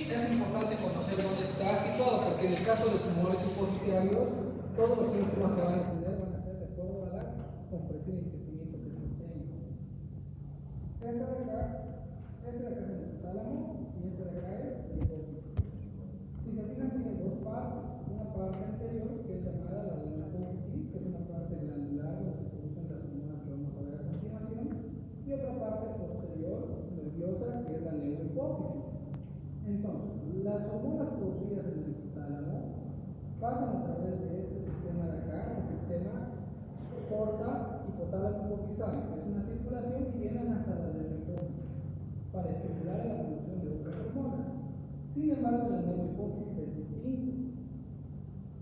es importante conocer dónde está situado, porque en el caso de tumores superficiales, todos los síntomas que van a tener van a ser de acuerdo a la compresión y crecimiento que se tenga. Este de acá es el hipotálamo y este de acá es el hipófisis. Si se fijan, tiene dos partes. Una parte anterior, que es llamada la de la hipófisis, que es una parte glandular donde se producen las hormonas que vamos a ver a continuación, y otra parte posterior, nerviosa, que es la neurohipófisis. Entonces, las hormonas producidas en el hipotálamo pasan a través de este sistema de acá, el sistema porta hipotálamo hipofisal, que es una circulación y vienen hasta la neurohipófisis para estimular la producción de otras hormonas. Sin embargo, la neurohipófisis es distinto.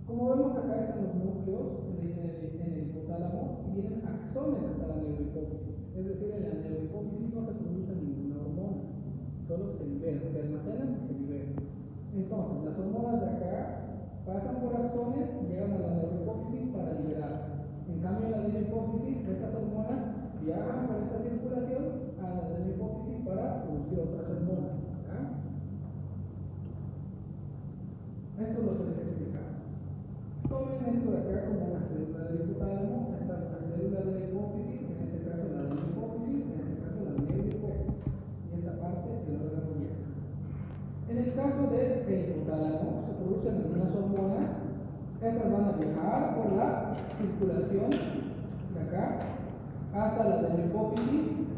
Como vemos acá están los núcleos en el hipotálamo y vienen axones hasta la neurohipófisis. Es decir, en la neurohipófisis no se produce ninguna hormona, solo se liberan, se almacenan y se liberan. Entonces, las hormonas de acá pasan por axones y llegan a la neurohipófisis para liberarse. En cambio, en la neurohipófisis, estas hormonas viajan por esta circulación a la neurohipófisis para producir otras hormonas. Esto lo puedes explicar. Tomen esto de acá como una célula del hipotálamo, esta es una célula de la hipófisis, en este caso la neurohipófisis, en este caso la neurohipófisis, y esta parte del órgano viejo. En el caso del hipotálamo se producen algunas hormonas, estas van a viajar por la circulación de acá hasta la neurohipófisis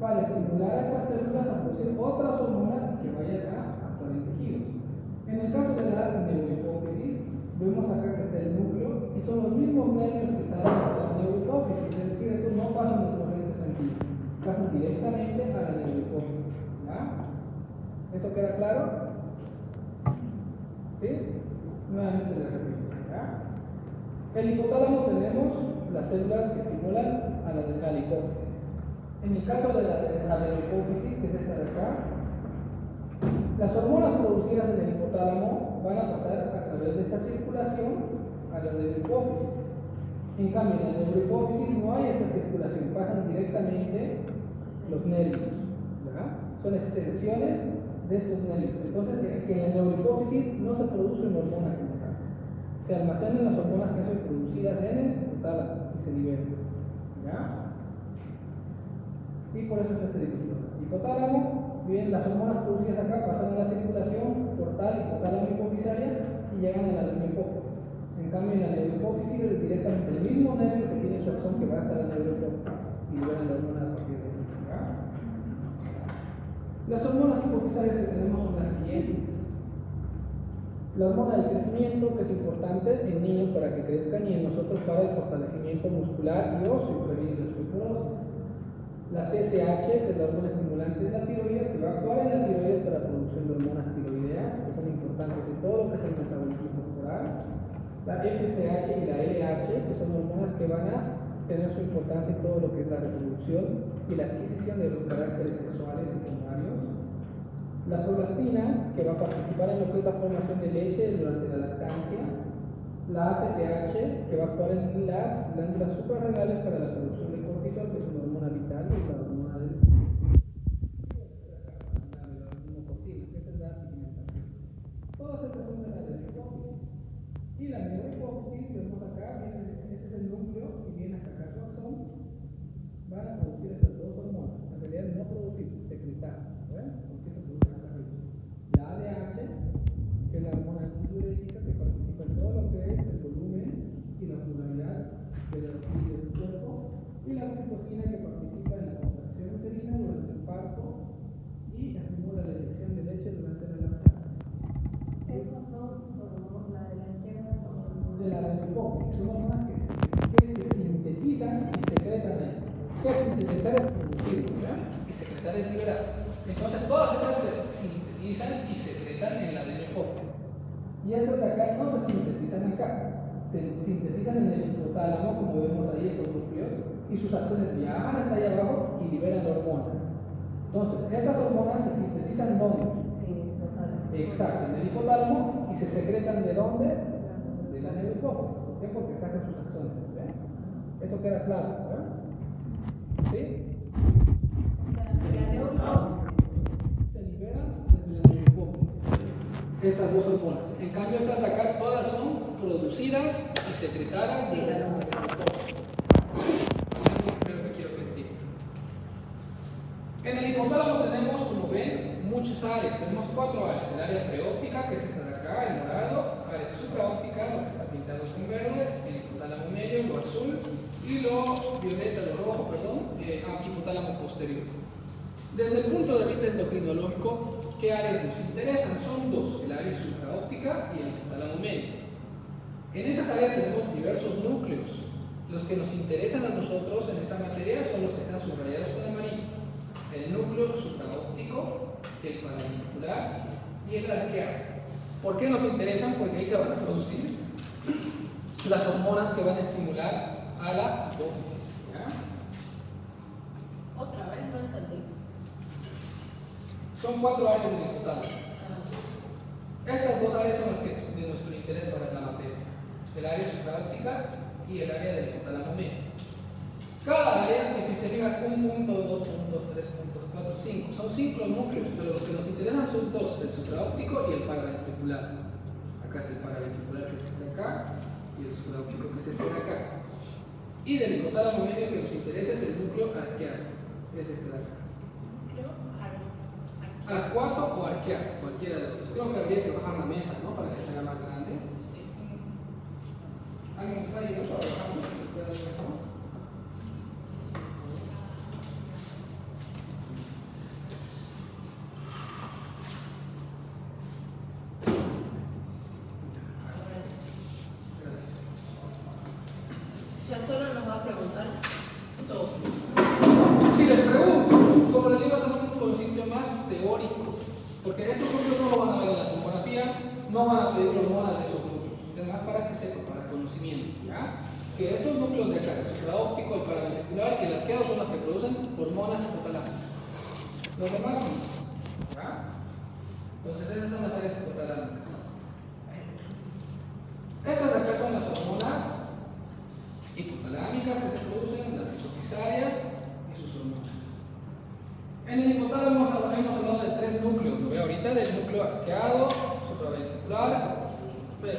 para estimular a estas células a producir otras hormonas que vayan a actuar en tejidos. En el caso de la neurohipófisis, vemos acá que está el núcleo y son los mismos nervios que salen de la neurohipófisis, es decir, estos no pasan de corriente sanguínea, pasan directamente a la neurohipófisis. ¿Ya? ¿Eso queda claro? ¿Sí? Nuevamente les repito. ¿Ya? El hipotálamo tenemos las células que estimulan a la hipófisis. En el caso de la neurohipófisis, que es esta de acá, las hormonas producidas en el hipotálamo van a pasar a través de esta circulación a la neurohipófisis. En cambio, en la neurohipófisis no hay esta circulación, pasan directamente los nervios. ¿Verdad? Son extensiones de estos nervios. Entonces, en la neurohipófisis no se produce una hormona como tal. Se almacenan las hormonas que son producidas en el hipotálamo y se liberan. ¿Ya? Y por eso es este divisor. Hipotálamo, bien, las hormonas producidas acá pasan a la circulación portal, hipotálamo hipofisaria y llegan a la neurohipófisis. En cambio, en la neurohipófisis es directamente el mismo nervio que tiene su axón que va hasta la neurohipófisis y liberan la hormona a partir de ahí. ¿Ya? Las hormonas hipofisarias que tenemos son las siguientes. La hormona del crecimiento, que es importante en niños para que crezcan y en nosotros para el fortalecimiento muscular y óseo y prevenir la osteoporosis. La TSH, que es la hormona estimulante de la tiroides, que va a actuar en la tiroides para la producción de hormonas tiroideas, que son importantes en todo lo que es el metabolismo corporal. La FSH y la LH, que son hormonas que van a tener su importancia en todo lo que es la reproducción y la adquisición de los caracteres sexuales y primarios. La prolactina, que va a participar en lo que es la formación de leche durante la lactancia. La ACTH, que va a actuar en las glándulas suprarrenales para la producción de cortisol, que es una hormona vital, y la hormona del la hormonocortina, que es la pigmentación. Todas estas son de la neurohipófisis. Y la neurohipófisis, vemos acá, este es el núcleo y viene hasta acá su axón, van a producir estas dos hormonas. En realidad no producir, secretar. Porque se produce acá arriba. La ADH, que es la hormona antidiurética que participa en todo lo que es el volumen y la osmolaridad de la fibra del cuerpo, y la oxitocina, que participa en la contracción uterina durante el parto y estimula la eyección de leche durante la lactancia. Esos son hormonas, la de la izquierda son hormonas de la neurohipófisis, son hormonas que se sintetizan y secretan ahí. ¿Qué es sintetizar? Es producir, ¿verdad? Y secretar es liberar. Entonces todas estas se sintetizan y secretan en la neurohipófisis. Y estas de acá no se sintetizan acá, se sintetizan en el hipotálamo, como vemos ahí estos núcleos, y sus acciones viajan hasta allá abajo y liberan la hormona. Entonces, estas hormonas se sintetizan ¿dónde? Exacto, en el hipotálamo, y se secretan ¿de dónde? De la neurohipófisis. ¿Por qué? Porque acá están sus acciones. Eso queda claro, ¿verdad? ¿Sí? la neurohipófisis. Se liberan desde la neurohipófisis. estas dos hormonas. En cambio, estas de acá todas son producidas y secretadas de la En el hipotálamo tenemos, como ven, muchas áreas. Tenemos 4 áreas. El área preóptica, que es esta de acá, el morado. Área supraóptica, lo que está pintado con verde. El hipotálamo medio, lo azul. Y lo violeta, lo rojo, perdón, hipotálamo posterior. Desde el punto de vista endocrinológico, ¿qué áreas nos interesan? Son 2, el área supraóptica y el hipotálamo medio. En esas áreas tenemos diversos núcleos. Los que nos interesan a nosotros en esta materia son los que están subrayados con amarillo. El núcleo supraóptico, el paraventricular y el arqueado. ¿Por qué nos interesan? Porque ahí se van a producir las hormonas que van a estimular a la hipófisis. ¿Ya? Otra vez no entendí. Son 4 áreas del hipotálamo. Estas 2 áreas son las que de nuestro interés para la materia. El área supraóptica y el área del hipotálamo medio. Cada área, si se fijan, 1 punto, 2 puntos, 3 puntos, 4, 5. Son 5 núcleos, pero los que nos interesan son 2, el supraóptico y el paraventricular. Acá está el paraventricular que está acá y el supraóptico que es este de acá. Y del hipotálamo medio que nos interesa es el núcleo arqueado, que es este de acá. Arcuato o arqueado, cualquiera de los dos. Creo que habría que bajar la mesa, ¿no? Para que sea más grande. Sí. ¿Alguien está ahí, no? Para bajarlo, que se pueda ver mejor. O sea, solo nos va a preguntar todo. Si les pregunto, como les digo, esto es un conocimiento más teórico, porque estos núcleos no lo van a ver en la tomografía, no van a pedir hormonas de esos núcleos, es más para que sepan, para conocimiento, ¿ya? Que estos núcleos de acá, el supraóptico, el paraventricular y el arqueado son las que producen hormonas hipotalámicas. Los demás no, ¿ya? Entonces esas son las áreas hipotalámicas. Estas de acá son las hormonas hipotalámicas que se producen, las hipofisarias y sus hormonas. En el hipotálamo hemos hablado de 3 núcleos, lo veo ahorita, del núcleo arqueado, supraventricular,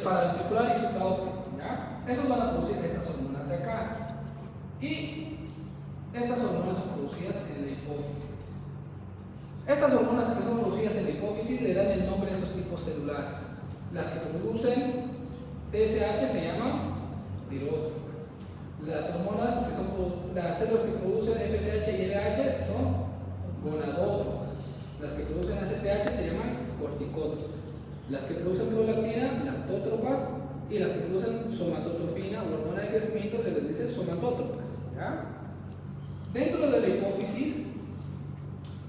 paraventricular y supraóptico. ¿Ya? Esos van a producir estas hormonas de acá. Y estas hormonas son producidas en la hipófisis. Estas hormonas que son producidas en la hipófisis le dan el nombre a esos tipos celulares. Las que producen TSH se llaman piróticas. Las hormonas que son las células que producen FSH y LH son gonadótropas. Las que producen ACTH se llaman corticótropas. Las que producen prolactina, lactótropas, y las que producen somatotrofina o hormona de crecimiento se les dice somatótropas. ¿Ya? Dentro de la hipófisis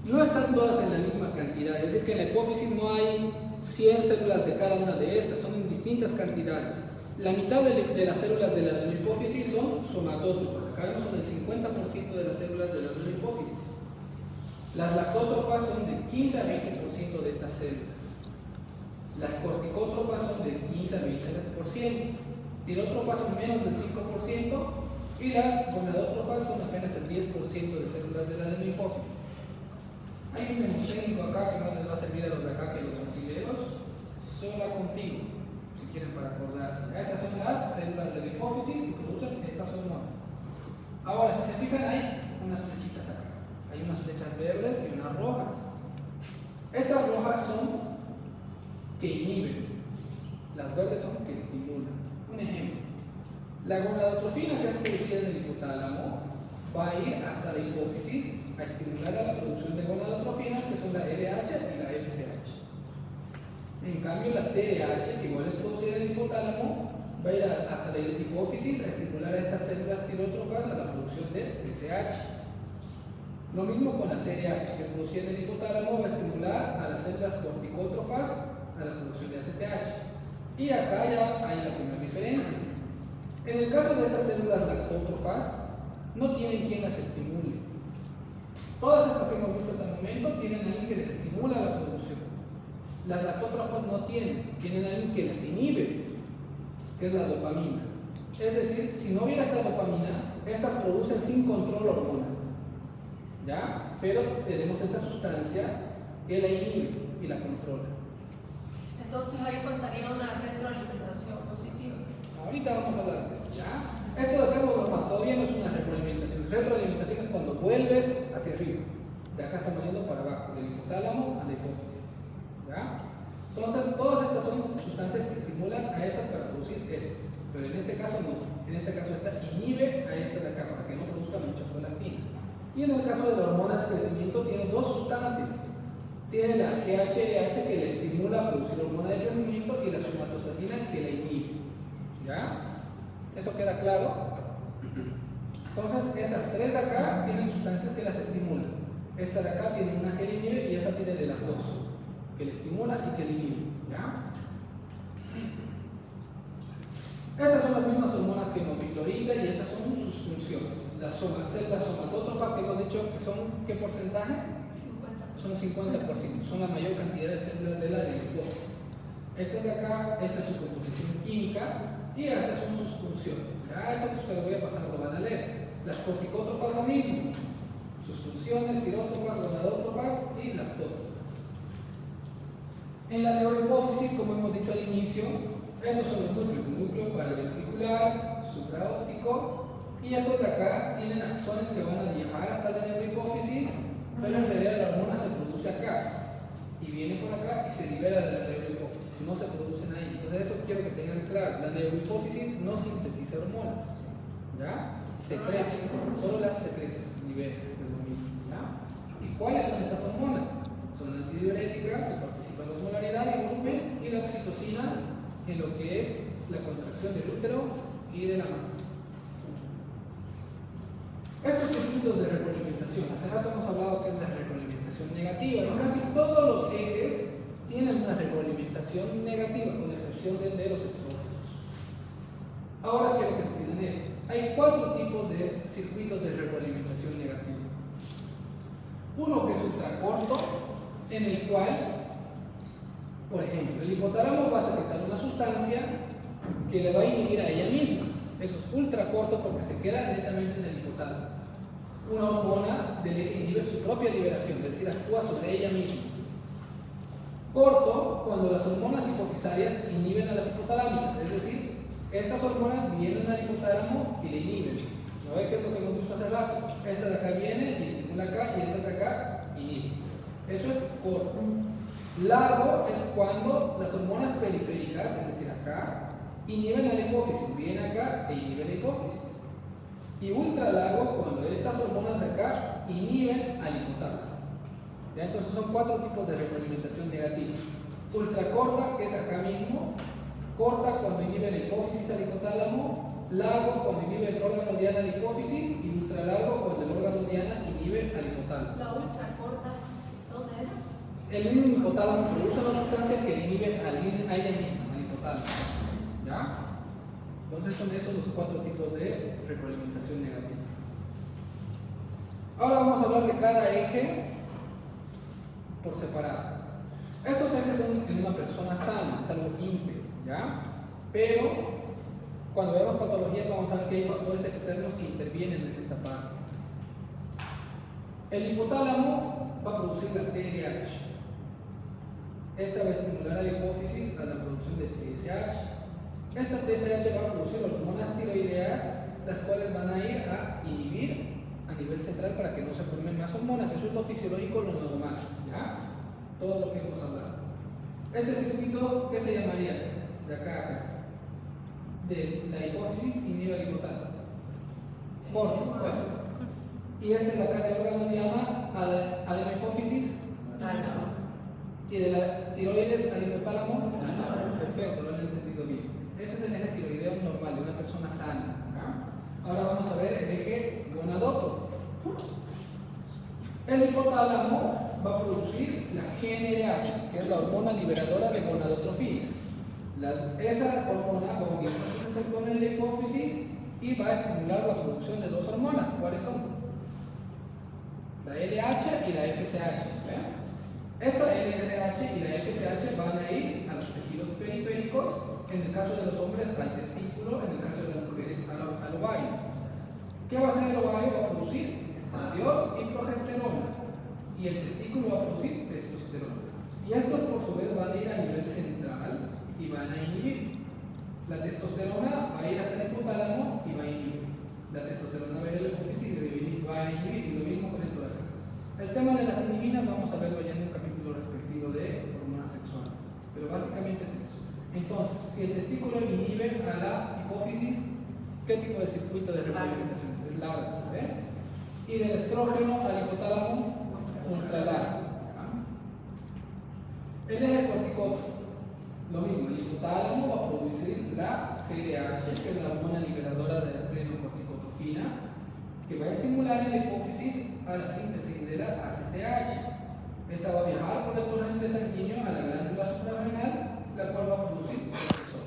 no están todas en la misma cantidad, es decir, que en la hipófisis no hay 100 células de cada una de estas, son en distintas cantidades. La mitad de las células de la hipófisis son somatótrofas, acá vemos son el 50% de las células de la hipófisis. Las lactótrofas son del 15 a 20% de estas células. Las corticótrofas son del 15 a 20%. Tirotropas son menos del 5%. Y las gonadótrofas son apenas el 10% de células de la hipófisis. Hay un mnemotécnico acá que no les va a servir a los de acá que los consideros. Sola contigo, si quieren para acordarse. Estas son las células de la hipófisis y producen estas hormonas. Ahora, si se fijan, hay unas flechitas acá. Hay unas flechas verdes y unas rojas. Estas rojas son que inhiben. Las verdes son que estimulan. Un ejemplo. La gonadotrofina que es producida en el hipotálamo va a ir hasta la hipófisis a estimular a la producción de gonadotrofinas que son la LH y la FSH. En cambio, la TDH, que igual es producida en el hipotálamo, va a ir hasta la hipófisis a estimular a estas células tirótrofas a la producción de TSH. Lo mismo con la CDH, que es producida en el hipotálamo, va a estimular a las células corticótrofas a la producción de ACTH. Y acá ya hay la primera diferencia. En el caso de estas células lactótrofas, no tienen quien las estimule. Todas estas que hemos visto hasta el momento tienen alguien que les estimula la producción. Las lactótrofas no tienen alguien que las inhibe, que es la dopamina. Es decir, si no hubiera esta dopamina, estas producen sin control hormonal. ¿Ya? Pero tenemos esta sustancia que la inhibe y la controla. Entonces ahí pasaría una retroalimentación positiva. Ahorita vamos a hablar de eso, ¿ya? Esto de acá todavía no es una retroalimentación. Retroalimentación es cuando vuelves hacia arriba. De acá estamos yendo para abajo, del hipotálamo a la hipófisis, ¿ya? Entonces, todas estas son sustancias que estimulan a estas para producir esto. Pero en este caso no. En este caso esta inhibe a esta de acá para que no produzca mucha prolactina. Y en el caso de la hormona de crecimiento tiene dos sustancias. Tiene la GHRH que le estimula a producir hormona de crecimiento y la somatostatina que la inhibe. ¿Ya? ¿Eso queda claro? Entonces, estas tres de acá tienen sustancias que las estimulan. Esta de acá tiene una que la inhibe y esta tiene de las dos, que le estimula y que la inhibe. ¿Ya? Estas son las mismas hormonas que hemos visto ahorita y estas son sus funciones. Las células somatótrofas que hemos dicho que son, ¿qué porcentaje? 50%. Son 50%, son la mayor cantidad de células de la hipófisis. Esta de acá, esta es su composición química y estas son sus funciones. Esto se lo voy a pasar, lo van a leer. Las corticótrofas lo mismo, sus funciones, tirótrofas, gonadótrofas y lactótrofas. En la neurohipófisis, como hemos dicho al inicio, estos son los núcleos, núcleo paraventricular, supraóptico, y estos de acá tienen axones que van a viajar hasta la neurohipófisis, pero en realidad la hormona se produce acá, y viene por acá y se libera de la neurohipófisis, no se producen ahí. Entonces eso quiero que tengan claro, la neurohipófisis no sintetiza hormonas, ¿ya? Secreta, solo las secreta, libera, predomina, ¿ya? ¿Y cuáles son estas hormonas? Son la antidiurética, que participa en la osmolaridad y volumen, y la oxitocina, en lo que es la contracción del útero y de la mama. Estos circuitos de retroalimentación, hace rato hemos hablado que es la retroalimentación negativa, y casi todos los ejes tienen una retroalimentación negativa, con excepción del de los estrógenos. Ahora quiero que entiendan esto. Hay cuatro tipos de circuitos de retroalimentación negativa. Uno que es ultracorto, en el cual, por ejemplo, el hipotálamo va a secretar una sustancia que le va a inhibir a ella misma. Eso es ultra corto porque se queda netamente en el hipotálamo. Una hormona del eje inhibe su propia liberación, es decir, actúa sobre ella misma. Corto, cuando las hormonas hipofisarias inhiben a las hipotalámicas, es decir, estas hormonas vienen al hipotálamo y le inhiben. ¿No ve qué es lo que hemos visto hace rato? Esta de acá viene y estimula acá, y esta de acá inhibe. Eso es corto. Largo es cuando las hormonas periféricas, es decir, acá, inhiben a la hipófisis, viene acá e inhibe la hipófisis. Y ultra largo cuando estas hormonas de acá inhiben al hipotálamo. ¿Ya? Entonces son cuatro tipos de retroalimentación negativa. Ultra corta, que es acá mismo, corta cuando inhibe la hipófisis al hipotálamo, largo cuando inhibe el órgano diana a la hipófisis y ultra largo cuando el órgano diana inhibe al hipotálamo. La ultra corta, ¿dónde era? El mismo hipotálamo produce una sustancia que inhibe a ella misma, al hipotálamo. ¿Ya? Entonces son esos los cuatro tipos de retroalimentación negativa. Ahora vamos a hablar de cada eje por separado. Estos ejes son en una persona sana, es algo íntegro, ¿ya? Pero cuando vemos patologías vamos a ver que hay factores externos que intervienen en esta parte. El hipotálamo va a producir la TRH. Esta va a estimular a la hipófisis a la producción de TSH. Esta TSH va a producir hormonas tiroideas, las cuales van a ir a inhibir a nivel central para que no se formen más hormonas. Eso es lo fisiológico, lo normal, ¿ya? Todo lo que hemos hablado. Este circuito, ¿qué se llamaría? De acá a acá. De la hipófisis inhibe al hipotálamo. Corto, pues. Y este de acá del órgano diana a la hipófisis. Y de la tiroides al hipotálamo. Perfecto, lo han entendido bien. Ese es el eje tiroideo normal de una persona sana. ¿Ya? Ahora vamos a ver el eje gonadótropo. El hipotálamo va a producir la GnRH, que es la hormona liberadora de gonadotrofinas. Esa hormona va a unir a un receptor en la hipófisis y va a estimular la producción de dos hormonas. ¿Cuáles son? La LH y la FSH. ¿Ya? Esta LH y la FSH van a ir a los tejidos periféricos, en el caso de los hombres al testículo, en el caso de las mujeres al ovario. ¿Qué va a hacer el ovario? Va a producir estradiol y progesterona, y el testículo va a producir testosterona. Y estos por su vez van a ir a nivel central y van a inhibir. La testosterona va a ir hasta el hipotálamo y va a inhibir. La testosterona va a ir a la hipófisis y va a inhibir, y lo mismo con esto de acá. El tema de las inhibinas vamos a verlo ya en un capítulo respectivo de hormonas sexuales, pero básicamente es eso. Entonces, si el testículo inhibe a la hipófisis, ¿qué tipo de circuito de retroalimentación es? Es largo, ¿eh? Y del estrógeno al hipotálamo, ultralargo. El eje corticótropo, lo mismo, el hipotálamo va a producir la CDH, que es la hormona liberadora de la adrenocorticotropina, que va a estimular en la hipófisis a la síntesis de la ACTH. Esta va a viajar por el torrente sanguíneo a la glándula suprarrenal, la cual va a producir cortisol.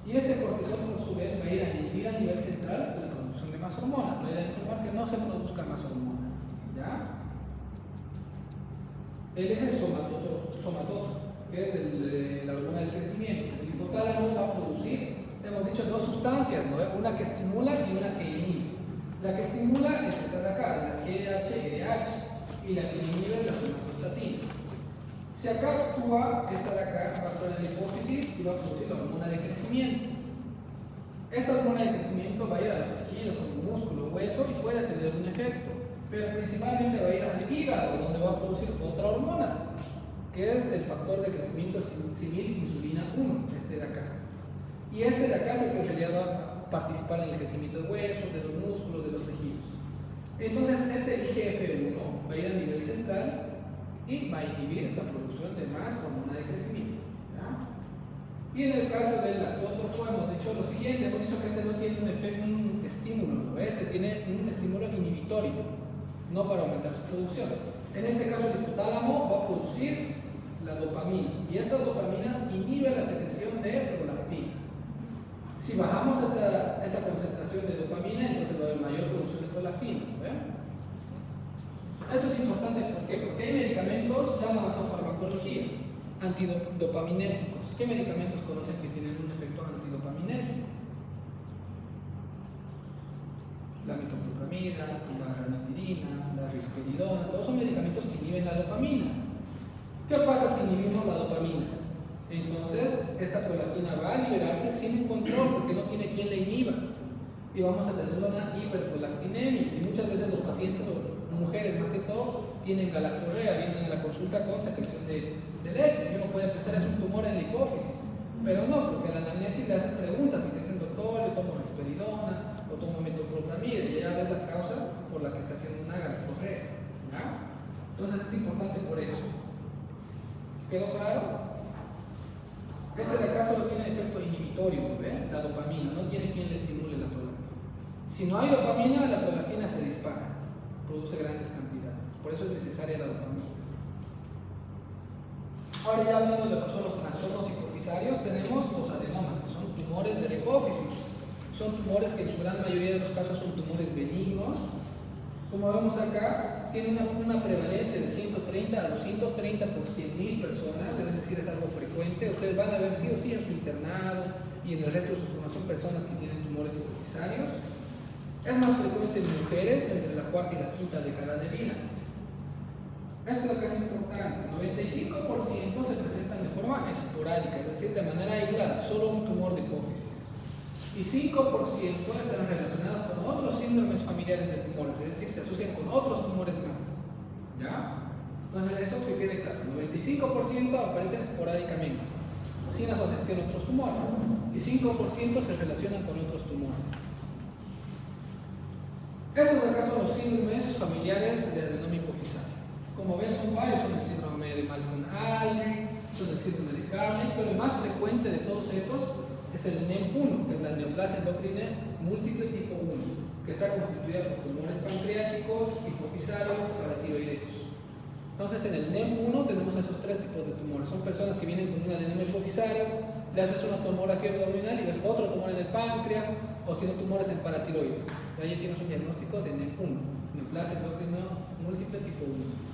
Y este cortisol, por su vez, va a ir a inhibir a nivel central la producción de más hormonas. Va a ir a informar que no se produzca más hormonas. ¿Ya? El eje somatótropo, que es la hormona del crecimiento. El hipotálamo va a producir, hemos dicho, dos sustancias, ¿no? Una que estimula y una que inhibe. La que estimula es esta de acá, la GH-LH, y la que inhibe es la somatostatina. Si acá actúa esta de acá, va a actuar en la hipófisis y va a producir la hormona de crecimiento. Esta hormona de crecimiento va a ir a los tejidos, como músculo, hueso, y puede tener un efecto, pero principalmente va a ir al hígado, donde va a producir otra hormona, que es el factor de crecimiento civil insulina 1, este de acá. Y este de acá es el que en realidad va a participar en el crecimiento de huesos, de los músculos, de los tejidos. Entonces, este IGF-1 va a ir a nivel central y va a inhibir la producción de más hormona de crecimiento. ¿Ya? Y en el caso del lactótrofo hemos dicho lo siguiente, hemos dicho que este no tiene un estímulo, ¿no? Este tiene un estímulo inhibitorio, no para aumentar su producción. En este caso el hipotálamo va a producir la dopamina, y esta dopamina inhibe la secreción de prolactina. Si bajamos esta concentración de dopamina, entonces va a haber mayor producción de prolactina. Esto es importante, ¿por qué? Porque hay medicamentos ya en la masofarmacología antidopaminérgicos. ¿Qué medicamentos conocen que tienen un efecto antidopaminérgico? La metoclopramida, la ranitidina, la risperidona, todos son medicamentos que inhiben la dopamina. ¿Qué pasa si inhibimos la dopamina? Entonces, esta prolactina va a liberarse sin un control porque no tiene quien la inhiba. Y vamos a tener una hiperprolactinemia. Y muchas veces los pacientes, o mujeres más que todo, tienen galactorrea, vienen a la consulta con secreción de leche. Y uno puede pensar es un tumor en la hipófisis. Pero no, porque en la anamnesis le haces preguntas y te dicen, doctor, yo tomo risperidona o tomo metoclopramida, y ya ves la causa por la que está haciendo una galactorrea. ¿Ya? Entonces es importante por eso. ¿Quedó claro? Este de acá solo tiene efecto inhibitorio, ¿ve? La dopamina, no tiene quien le estimule la prolactina. Si no hay dopamina, la prolactina se dispara, produce grandes cantidades. Por eso es necesaria la dopamina. Ahora ya hablando de lo que son los trastornos hipofisarios, tenemos los adenomas, que son tumores de la hipófisis. Son tumores que en su gran mayoría de los casos son tumores benignos. Como vemos acá, tiene una prevalencia de 130 a 230 por 100.000 personas, es decir, es algo frecuente. Ustedes van a ver sí o sí en su internado y en el resto de su formación personas que tienen tumores hipofisarios. Es más frecuente en mujeres entre la cuarta y la quinta década de vida. Esto es lo que es importante. 95% se presentan de forma esporádica, es decir, de manera aislada, solo un tumor de hipófisis. Y 5% están relacionadas con otros síndromes familiares de tumores, es decir, se asocian con otros tumores más. ¿Ya? Entonces, eso que quede claro. 95% aparecen esporádicamente, sin asociación a otros tumores. Y 5% se relacionan con otros tumores. Estos de acá son los síndromes familiares de adenoma hipofisario. Como ven, son varios, son el síndrome de Malcolm-Alden, son el síndrome de Carney, pero el más frecuente de todos estos es el NEM1, que es la neoplasia endocrina múltiple tipo 1, que está constituida por tumores pancreáticos, hipofisarios, paratiroideos. Entonces, en el NEM1 tenemos esos tres tipos de tumores. Son personas que vienen con un adenoma hipofisario, le haces una tomografía abdominal y ves otro tumor en el páncreas, o si no, tumores en paratiroides. Y ahí tienes un diagnóstico de NEM1, neoplasia endocrina múltiple tipo 1.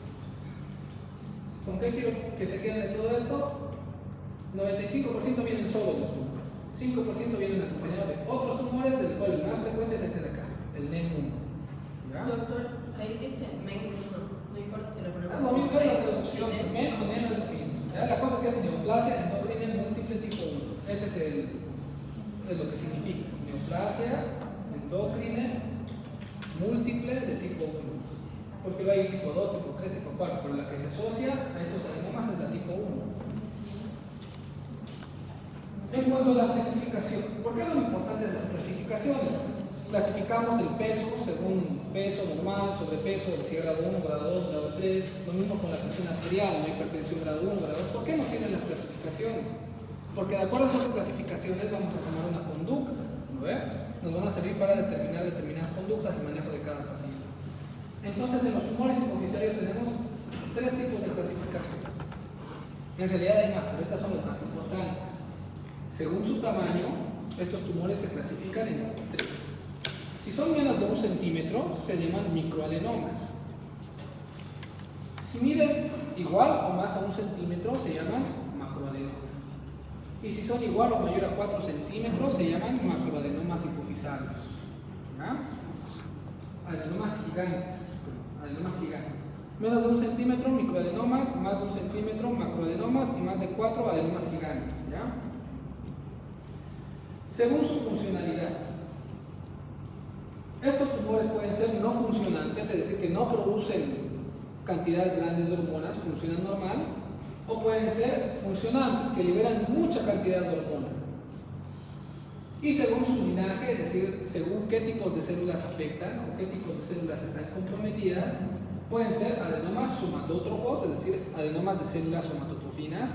¿Con qué quiero que se queden de todo esto? 95% vienen solos los tumores, 5% vienen acompañados de otros tumores, del cual el más frecuente es este de acá, el NEM1. ¿Ya? Doctor, ahí dice MEN 1, no importa si lo ponemos. Es lo mismo, es la traducción, MEN o NEM es lo mismo. Inclusive hay tipo 2, tipo 3, tipo 4, pero la que se asocia a estos adenomas es la tipo 1. En cuanto a la clasificación, ¿por qué son importantes las clasificaciones? Clasificamos el peso según peso normal, sobrepeso, obesidad grado 1, grado 2, grado 3, lo mismo con la presión arterial, no hipertensión grado 1, grado 2. ¿Por qué nos sirven las clasificaciones? Porque de acuerdo a esas clasificaciones vamos a tomar una conducta, ¿no ve? Nos van a servir para determinar determinadas conductas y manejo de cada paciente. Entonces, en los tumores hipoficiarios tenemos tres tipos de clasificaciones. En realidad hay más, pero estas son las más importantes. Según su tamaño, estos tumores se clasifican en tres. Si son menos de 1 centímetro, se llaman microadenomas. Si miden igual o más a 1 centímetro, se llaman macroadenomas. Y si son igual o mayor a 4 centímetros, se llaman macroadenomas hipofisarios. ¿Ya? Adenomas gigantes. Menos de 1 centímetro, microadenomas, más de 1 centímetro, macroadenomas y más de 4 adenomas gigantes. ¿Ya? Según su funcionalidad, estos tumores pueden ser no funcionantes, es decir, que no producen cantidades grandes de hormonas, funcionan normal, o pueden ser funcionantes, que liberan mucha cantidad de hormona. Y según su linaje, es decir, según qué tipos de células afectan o qué tipos de células están comprometidas, pueden ser adenomas somatótrofos, es decir, adenomas de células somatotrofinas,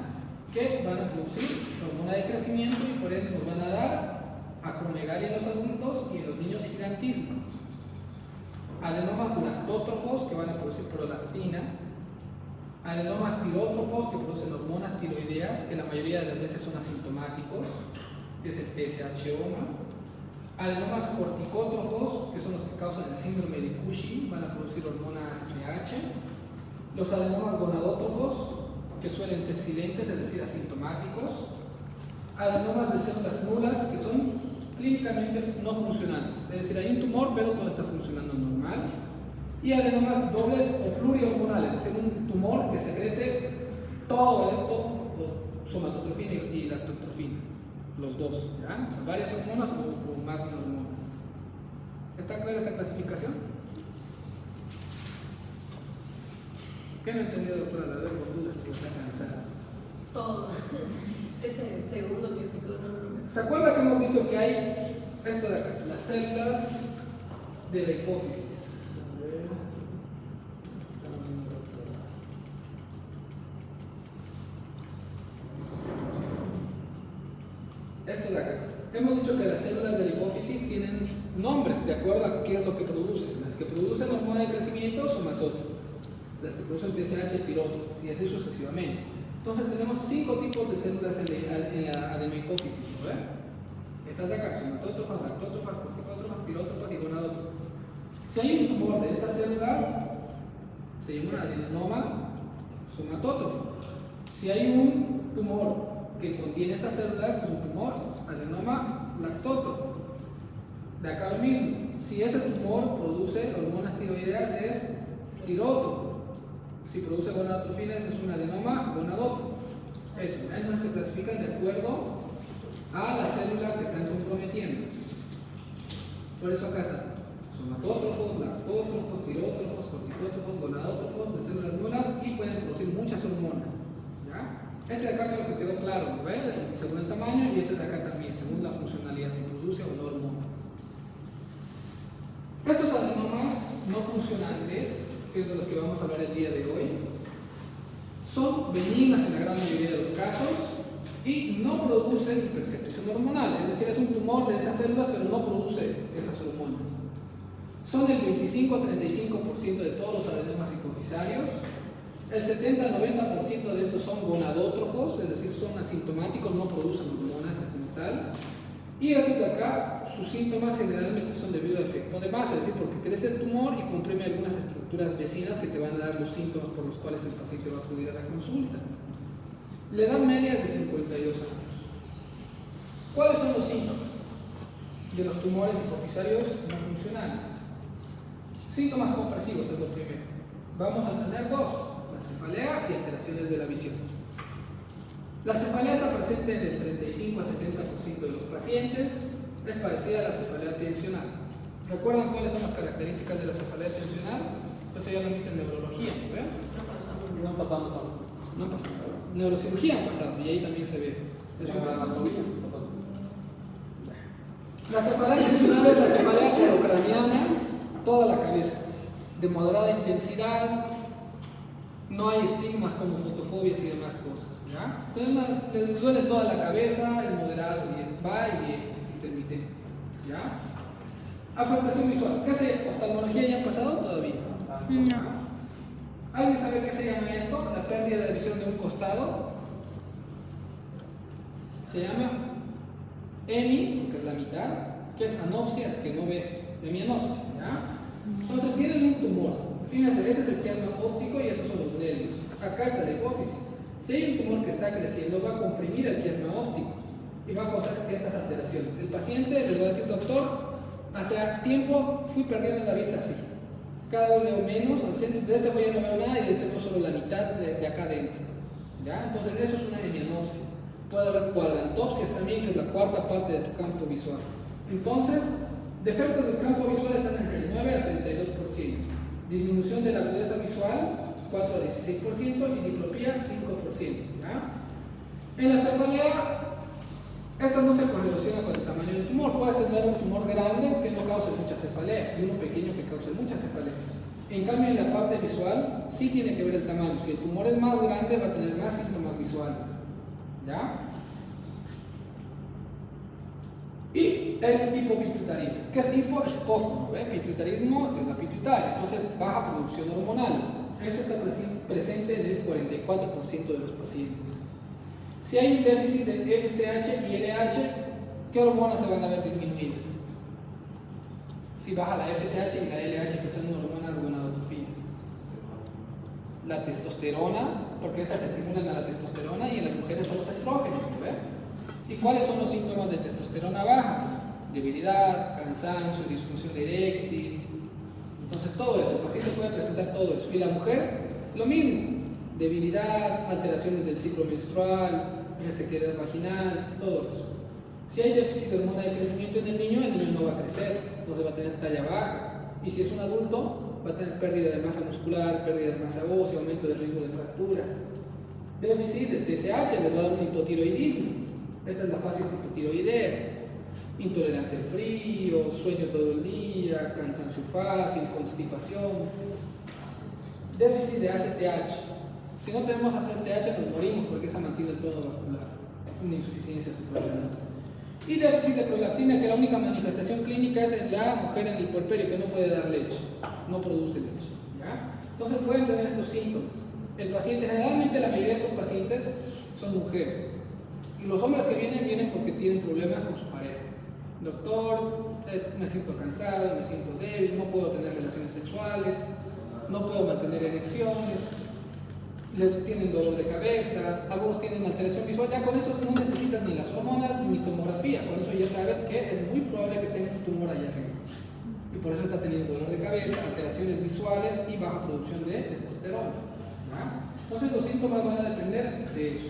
que van a producir hormona de crecimiento y por ende nos van a dar acromegalia en los adultos y en los niños gigantismo. Adenomas lactótrofos que van a producir prolactina. Adenomas tirótrofos que producen hormonas tiroideas que la mayoría de las veces son asintomáticos, que es el TSH-OMA. Adenomas corticótrofos que son los que causan el síndrome de Cushing, van a producir hormonas LH. Los adenomas gonadótrofos que suelen ser silentes, es decir, asintomáticos. Adenomas de células nulas que son clínicamente no funcionantes, es decir, hay un tumor pero todo está funcionando normal. Y adenomas dobles o plurihormonales, es decir, un tumor que secrete todo esto, somatotrofina y lactotrofina, los dos, ¿ya? O sea, varias hormonas o más de una hormona. ¿Está clara esta clasificación? ¿Qué no entendió, doctora? La veo por dudas, si está cansada. Todo. Ese segundo que explicó, no. ¿Se acuerda que hemos visto que hay esto de acá, las células de la hipófisis? A ver. Esto de acá. Hemos dicho que las células de la hipófisis tienen nombres de acuerdo a qué es lo que producen. Las que producen hormona de crecimiento, somatótrofos. Las que producen TSH, tirótrofos, y así sucesivamente. Entonces tenemos 5 tipos de células en la adenomahipófisis, ¿no? Estas de acá, somatótrofas, lactótrofas, corticótrofas, tirótrofas y gonadótrofas. Si hay un tumor de estas células, se llama un adenoma somatótrofo. Si hay un tumor que contiene estas células, es un tumor adenoma lactótrofo. De acá lo mismo, si ese tumor produce hormonas tiroideas, es tirótrofo. Si produce gonadotrofinas, es un adenoma gonadótrofo. Eso, entonces se clasifican de acuerdo a la célula que están comprometiendo. Por eso acá están somatótrofos, lactótrofos, tirótrofos, corticótrofos, gonadótrofos de células nulas y pueden producir muchas hormonas. ¿Ya? Este de acá creo que quedó claro, ¿ves? Según el tamaño, y este de acá también, según la funcionalidad, si produce o no hormonas. Estos adenomas no funcionantes, que es de los que vamos a hablar el día de hoy, son benignas en la gran mayoría de los casos y no producen hipersecreción hormonal, es decir, es un tumor de estas células pero no produce esas hormonas. Son el 25 a 35% de todos los adenomas hipofisarios, el 70-90% de estos son gonadótrofos, es decir, son asintomáticos, no producen hormonas como tal, y estos de acá, sus síntomas generalmente son debido a efecto de masa, es decir, porque crece el tumor y comprime algunas estructuras vecinas que te van a dar los síntomas por los cuales el paciente va a acudir a la consulta. La edad media es de 52 años. ¿Cuáles son los síntomas de los tumores hipofisarios no funcionantes? Síntomas compresivos es lo primero. Vamos a tener dos, la cefalea y alteraciones de la visión. La cefalea está presente en el 35 a 70% de los pacientes. Es parecida a la cefalea tensional. ¿Recuerdan cuáles son las características de la cefalea tensional? Eso ya lo viste en neurología, ¿verdad? No pasamos a No han pasado. Neurocirugía han pasado y ahí también se ve. Es la anatomía. La cefalea intencional es la cefalea orocraniana, toda la cabeza, de moderada intensidad, no hay estigmas como fotofobias y demás cosas. ¿Ya? Entonces les duele toda la cabeza, es moderado y va y viene, es intermitente. ¿Ya? Afectación visual. ¿Qué sé? ¿Oftalmología ya han pasado? Todavía. No. ¿Alguien sabe qué se llama esto? La pérdida de visión de un costado. Se llama hemi, porque es la mitad, que es anopsia, es que no ve, hemianopsia. ¿Ya? Entonces tienen un tumor. Fíjense, este es el chiasma óptico y estos son los nervios. Acá está la hipófisis. Si hay un tumor que está creciendo, va a comprimir el chiasma óptico y va a causar estas alteraciones. El paciente les va a decir, doctor, hace tiempo fui perdiendo la vista así. Cada vez veo menos, al centro, de este ya no veo nada y de este veo solo la mitad de acá adentro. ¿Ya? Entonces eso es una hemianopsia. Puede haber cuadrantopsias también, que es la cuarta parte de tu campo visual. Entonces, defectos del campo visual están entre el 9 al 32%. Disminución de la agudeza visual, 4 a 16% y diplopía, 5%. ¿Ya? En la cefalea, esta no se correlaciona con el tamaño del tumor. Puedes tener un tumor grande que no cause mucha cefalea y uno pequeño que cause mucha cefalea. En cambio, en la parte visual sí tiene que ver el tamaño. Si el tumor es más grande, va a tener más síntomas visuales. ¿Ya? Y el hipopituitarismo. ¿Qué es hipo? Es poco, ¿no? Pituitarismo es la pituitaria, entonces baja producción hormonal. Esto está presente en el 44% de los pacientes. Si hay un déficit de FSH y LH, ¿qué hormonas se van a ver disminuidas? Si baja la FSH y la LH, que son hormonas gonadotrofinas. La testosterona, porque estas estimulan a la testosterona y en las mujeres son los estrógenos, ¿ve? ¿Y cuáles son los síntomas de testosterona baja? Debilidad, cansancio, disfunción eréctil. Entonces todo eso, el paciente puede presentar todo eso. Y la mujer, lo mismo. Debilidad, alteraciones del ciclo menstrual, resequedad vaginal, todo eso. Si hay déficit de hormona de crecimiento en el niño no va a crecer, entonces va a tener talla baja. Y si es un adulto, va a tener pérdida de masa muscular, pérdida de masa ósea, aumento del riesgo de fracturas. Déficit de TSH, les va a dar un hipotiroidismo. Esta es la fase hipotiroidea. Intolerancia al frío, sueño todo el día, cansancio fácil, constipación. Déficit de ACTH. Si no tenemos ACTH nos morimos porque esa mantiene el tono vascular. Una insuficiencia suprarrenal. Y déficit de prolactina, que la única manifestación clínica es en la mujer en el puerperio que no puede dar leche, no produce leche. ¿Ya? Entonces pueden tener estos síntomas. El paciente, generalmente la mayoría de estos pacientes son mujeres. Y los hombres que vienen porque tienen problemas con su pareja. Doctor, me siento cansado, me siento débil, no puedo tener relaciones sexuales, no puedo mantener erecciones, tienen dolor de cabeza, algunos tienen alteración visual. Ya con eso no necesitas ni las hormonas ni tomografía, con eso ya sabes que es muy probable que tenga un tumor allá arriba. Y por eso está teniendo dolor de cabeza, alteraciones visuales y baja producción de testosterona. ¿Ya? Entonces los síntomas van a depender de eso.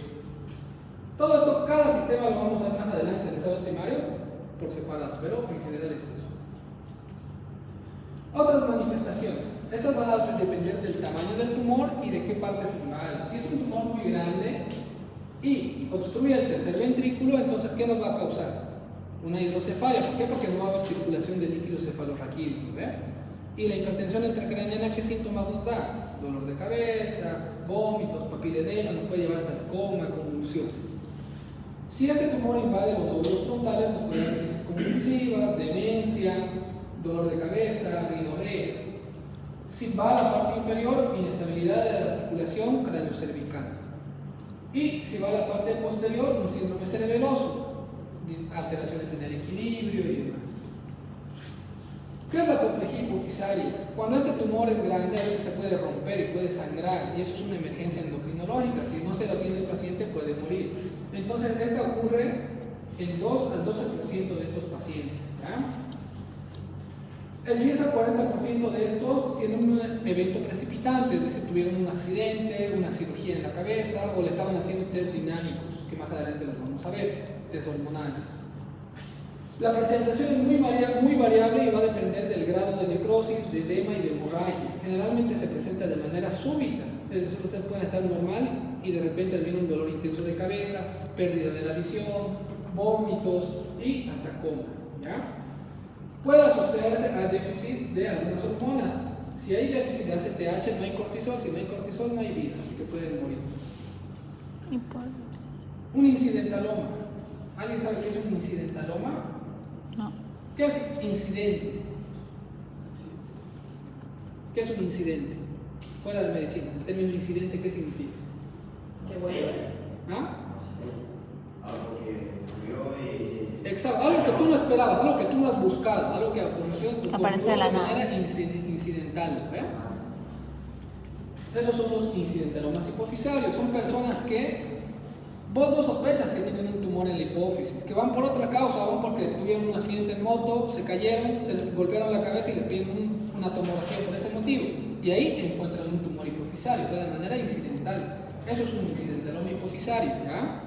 Todo esto, cada sistema lo vamos a ver más adelante en el estado primario por separado, pero en general es eso. Otras manifestaciones. Estas van a depender del tamaño del tumor y de qué parte se invade. Si es un tumor muy grande y obstruye el tercer ventrículo, entonces ¿qué nos va a causar? Una hidrocefalia. ¿Por qué? Porque no va a haber circulación de líquido cefalorraquídeo. Y la hipertensión intracraniana, ¿qué síntomas nos da? Dolor de cabeza, vómitos, papiledema, nos puede llevar hasta el coma, convulsiones. Si este tumor invade los lóbulos frontales, nos puede dar crisis convulsivas, demencia, dolor de cabeza, rinorrea. Si va a la parte inferior, inestabilidad de la articulación cráneo-cervical. Y si va a la parte posterior, un síndrome cerebeloso, alteraciones en el equilibrio y demás. ¿Qué es la apoplejía hipofisaria? Cuando este tumor es grande, a veces se puede romper y puede sangrar, y eso es una emergencia endocrinológica. Si no se lo atiende el paciente, puede morir. Entonces, esta ocurre en 2 al 12% de estos pacientes. ¿Ya? El 10 al 40% de estos tienen un evento precipitante, es decir, tuvieron un accidente, una cirugía en la cabeza o le estaban haciendo test dinámicos, que más adelante los vamos a ver, test hormonales. La presentación es muy variable y va a depender del grado de necrosis, de edema y de hemorragia. generalmente se presenta de manera súbita. Es decir, ustedes pueden estar normal y de repente les viene un dolor intenso de cabeza, pérdida de la visión, vómitos y hasta coma, ¿ya? Puede asociarse a déficit de algunas hormonas. Si hay déficit de ACTH, no hay cortisol. Si no hay cortisol, no hay vida, así que pueden morir. Un incidentaloma. ¿Alguien sabe qué es un incidentaloma? No. ¿Qué es incidente? ¿Qué es un incidente? Fuera de medicina, el término incidente, ¿qué significa? Qué bueno. ¿Ah? Algo que ocurrió y sí. Exacto, algo que tú no esperabas, algo que tú no has buscado, algo que ocurrió Apareció de la nada. manera incidental, ¿verdad? Esos son los incidentalomas hipofisarios, son personas que vos no sospechas que tienen un tumor en la hipófisis, que van por otra causa, van porque tuvieron un accidente en moto, se cayeron, se les golpearon la cabeza y les piden una tomografía por ese motivo, y ahí encuentran un tumor hipofisario, o sea, de manera incidental. Eso es un incidentaloma hipofisario, ¿ya?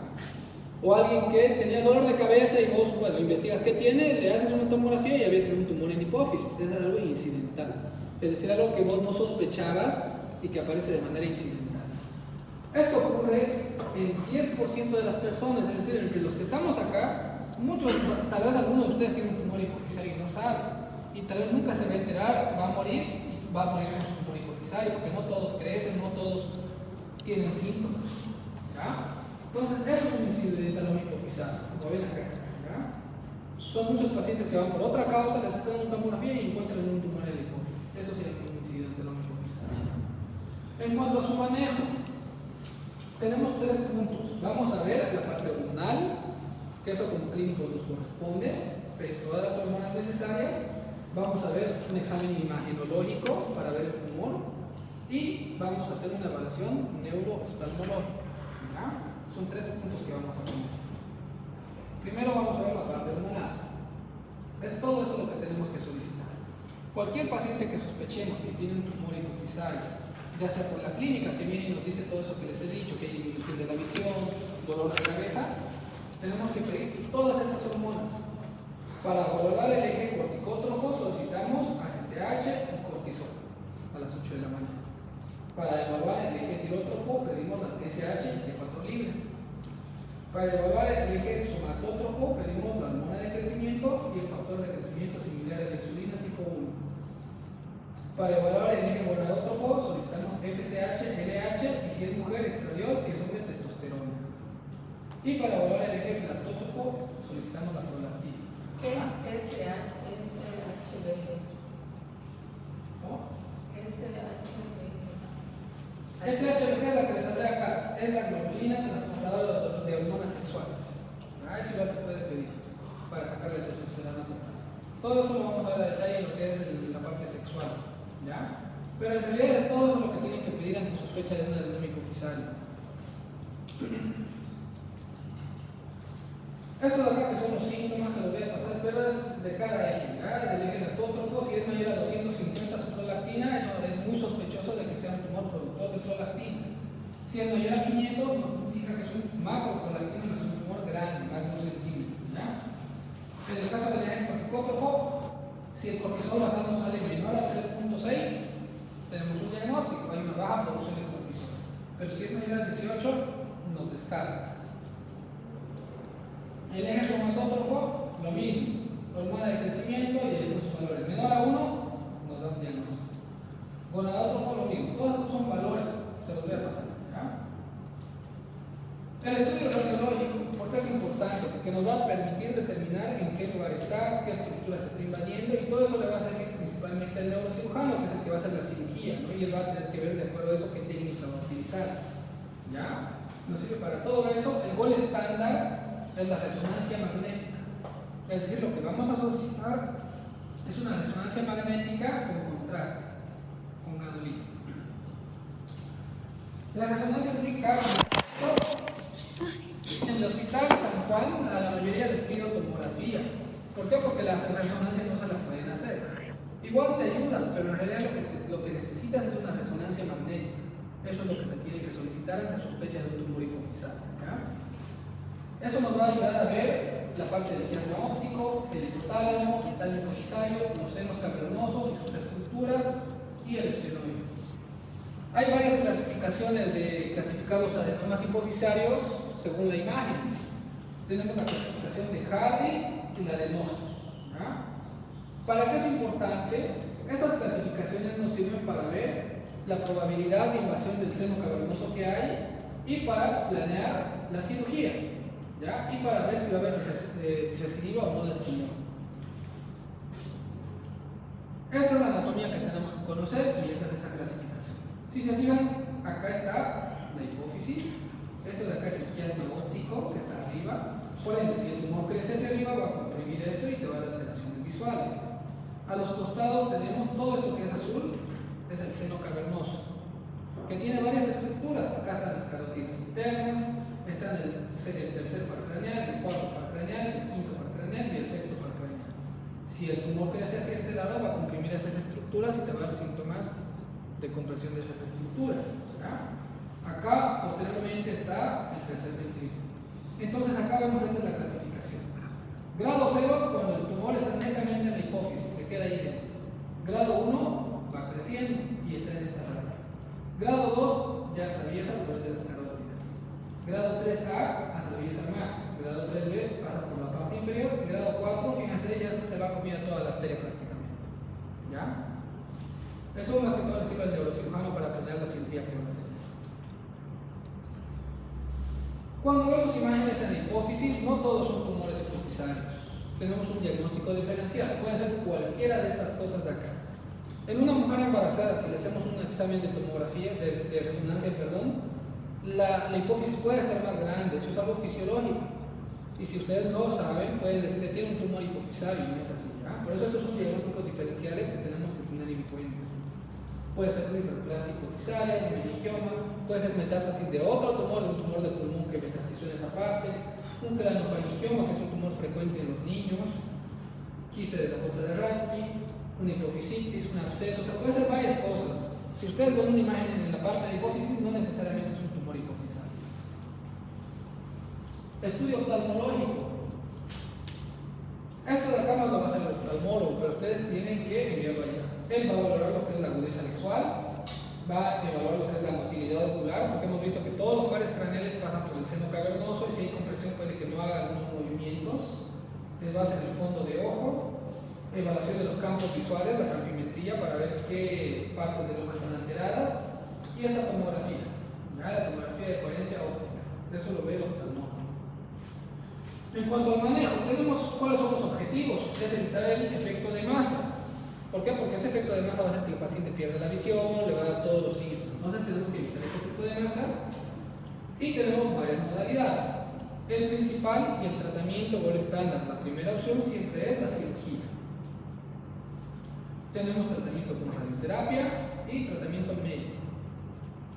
O alguien que tenía dolor de cabeza y vos, bueno, investigas qué tiene, le haces una tomografía y había tenido un tumor en hipófisis. Es algo incidental. Es decir, algo que vos no sospechabas y que aparece de manera incidental. Esto ocurre en 10% de las personas, es decir, entre los que estamos acá, muchos, tal vez alguno de ustedes tiene un tumor hipofisario y no sabe. Y tal vez nunca se va a enterar, va a morir y va a morir con su tumor hipofisario, porque no todos crecen, no todos tienen síntomas. ¿Ya? Entonces, eso es un incidentaloma hipofisario, como ven acá, ¿ya? Son muchos pacientes que van por otra causa, les hacen una tomografía y encuentran un tumor en la hipófisis. Eso sería un incidentaloma hipofisario. En cuanto a su manejo, tenemos 3 puntos. Vamos a ver la parte hormonal, que eso como clínico nos corresponde, todas las hormonas necesarias. Vamos a ver un examen imagenológico para ver el tumor y vamos a hacer una evaluación neurooftalmológica. ¿Ya? Son 3 puntos que vamos a ver. Primero vamos a ver la parte hormonal. Es todo eso lo que tenemos que solicitar. Cualquier paciente que sospechemos que tiene un tumor hipofisario, ya sea por la clínica que viene y nos dice todo eso que les he dicho, que hay disminución de la visión, dolor de cabeza, tenemos que pedir todas estas hormonas. Para valorar el eje corticótrofo solicitamos ACTH y cortisol a las 8 de la mañana. Para evaluar el eje tirótrofo pedimos la TSH de 4 libras. Para evaluar el eje somatótrofo pedimos la hormona de crecimiento y el factor de crecimiento similar a la insulina tipo 1. Para evaluar el eje gonadótrofo solicitamos FSH, LH y si es mujer estradiol, si es hombre testosterona. Y para evaluar el eje platótrofo solicitamos la prolactina. ¿Qué es SHBG? ¿No? SHBG. SHBG es la que les hablé acá, es la globulina transportadora de hormonas sexuales. Eso igual se puede pedir para sacar la testosterona total. Todo eso lo vamos a ver a detalle en lo que es la parte sexual, ¿ya? Pero en realidad es todo lo que tienen que pedir ante sospecha de un adenoma hipofisario. Estos de acá que son los síntomas, se los voy a pasar, pero es de cada eje, ¿ya? Del eje platótrofo, si es mayor a 250 su prolactina, eso es muy sospechoso de que sea un tumor productor de prolactina. Si es mayor a 500, nos indica que es un macroprolactina, no es un tumor grande, más de 1 centímetro, ¿ya? En el caso del eje corticótrofo, si el cortisol basal nos sale menor a 3.6, tenemos un diagnóstico, hay una baja producción de cortisol. Pero si es mayor a 18, nos descarga. El eje somatótrofo, lo mismo, hormona de crecimiento y estos valores. Menor a 1, nos da un diagnóstico. Gonadótrofo, lo mismo. Todos estos son valores, se los voy a pasar. ¿Ya? El estudio radiológico, ¿por qué es importante? Porque nos va a permitir determinar en qué lugar está, qué estructura se está invadiendo y todo eso le va a servir principalmente al neurocirujano, que es el que va a hacer la cirugía, ¿no? Y él va a tener que ver de acuerdo a eso qué técnica va a utilizar. ¿Ya? Nos sirve para todo eso. El gol estándar es la resonancia magnética. Es decir, lo que vamos a solicitar es una resonancia magnética con contraste, con gadolino. La resonancia es muy cara. En el hospital de San Juan, a la mayoría les piden tomografía. ¿Por qué? Porque las resonancias no se las pueden hacer. Igual te ayudan, pero en realidad lo que necesitas es una resonancia magnética. Eso es lo que se tiene que solicitar ante sospecha de un tumor hipofisario. ¿Ya? Eso nos va a ayudar a ver la parte del llano óptico, el hipotálamo, el talmo hipofisario, los senos cavernosos y sus estructuras y el esfenoide. clasificaciones de clasificar los adenomas hipofisarios según la imagen. Tenemos la clasificación de Hardy y la de Nosos. ¿Para qué es importante? Estas clasificaciones nos sirven para ver la probabilidad de invasión del seno cavernoso que hay y para planear la cirugía, ¿ya? Y para ver si va a haber recidiva o no del tumor. Esta es la anatomía que tenemos que conocer y esta es esa clasificación. Si se fijan, acá está la hipófisis, esto de acá es el quiasma óptico que está arriba. Por ende, si el tumor crece hacia arriba, va a comprimir esto y te va a dar alteraciones visuales. A los costados tenemos todo esto que es azul, es el seno cavernoso, que tiene varias estructuras. Acá están las carótidas internas, están el tercer par craneal, el cuarto par craneal, el quinto par craneal y el sexto par craneal. Si el tumor crece hacia este lado, va a comprimir esas estructuras y te va a dar síntomas de compresión de esas estructuras. ¿Ya? Acá, posteriormente, está el tercer ventrículo. Entonces, acá vemos esta es la clasificación. Grado 0, cuando el tumor está netamente en la hipófisis, se queda ahí dentro. Grado 1, va creciendo y está en esta rama. Grado 2, ya atraviesa por de las carótidas. Grado 3A, atraviesa más. Grado 3B, pasa por la parte inferior. Y grado 4, fíjense, ya se va comiendo toda la arteria prácticamente. ¿Ya? Eso más que todo le sirve al neurocirujano para planear la cirugía que va a hacer. Cuando vemos imágenes en la hipófisis, no todos son tumores hipofisarios. Tenemos un diagnóstico diferencial. Puede ser cualquiera de estas cosas de acá. En una mujer embarazada, si le hacemos un examen de tomografía, de resonancia, la hipófisis puede estar más grande. Eso es algo fisiológico. Y si ustedes no lo saben, pueden decirle que tiene un tumor hipofisario y no es así. ¿Ya? Por eso estos son diagnósticos diferenciales que tenemos que tener en cuenta. Puede ser una hiperplasia hipofisaria, un meningioma, puede ser metástasis de otro tumor, un tumor de pulmón que metastizó en esa parte, un cranofaringioma, que es un tumor frecuente en los niños, quiste de la bolsa de Rankine, una hipofisitis, un absceso, o sea, puede ser varias cosas. Si ustedes ven una imagen en la parte de la hipófisis, no necesariamente es un tumor hipofisario. Estudio oftalmológico. Esto de acá no lo va a hacer el oftalmólogo, pero ustedes tienen que enviarlo allá. Él va a valorar lo que es la agudeza visual, va a evaluar lo que es la motilidad ocular, porque hemos visto que todos los pares craneales pasan por el seno cavernoso y si hay compresión puede que no haga algunos movimientos. Les va a hacer el fondo de ojo, evaluación de los campos visuales, la campimetría para ver qué partes del ojo están alteradas y esta tomografía, ¿ya? La tomografía de coherencia óptica. Eso lo ve el oftalmólogo. En cuanto al manejo, tenemos cuáles son los objetivos. Es evitar el efecto de masa. ¿Por qué? Porque ese efecto de masa va a hacer que el paciente pierda la visión, le va a dar todos los síntomas. Entonces tenemos que evitar ese efecto de masa y tenemos varias modalidades. El principal y el tratamiento o el estándar, la primera opción siempre es la cirugía. Tenemos tratamiento con radioterapia y tratamiento médico.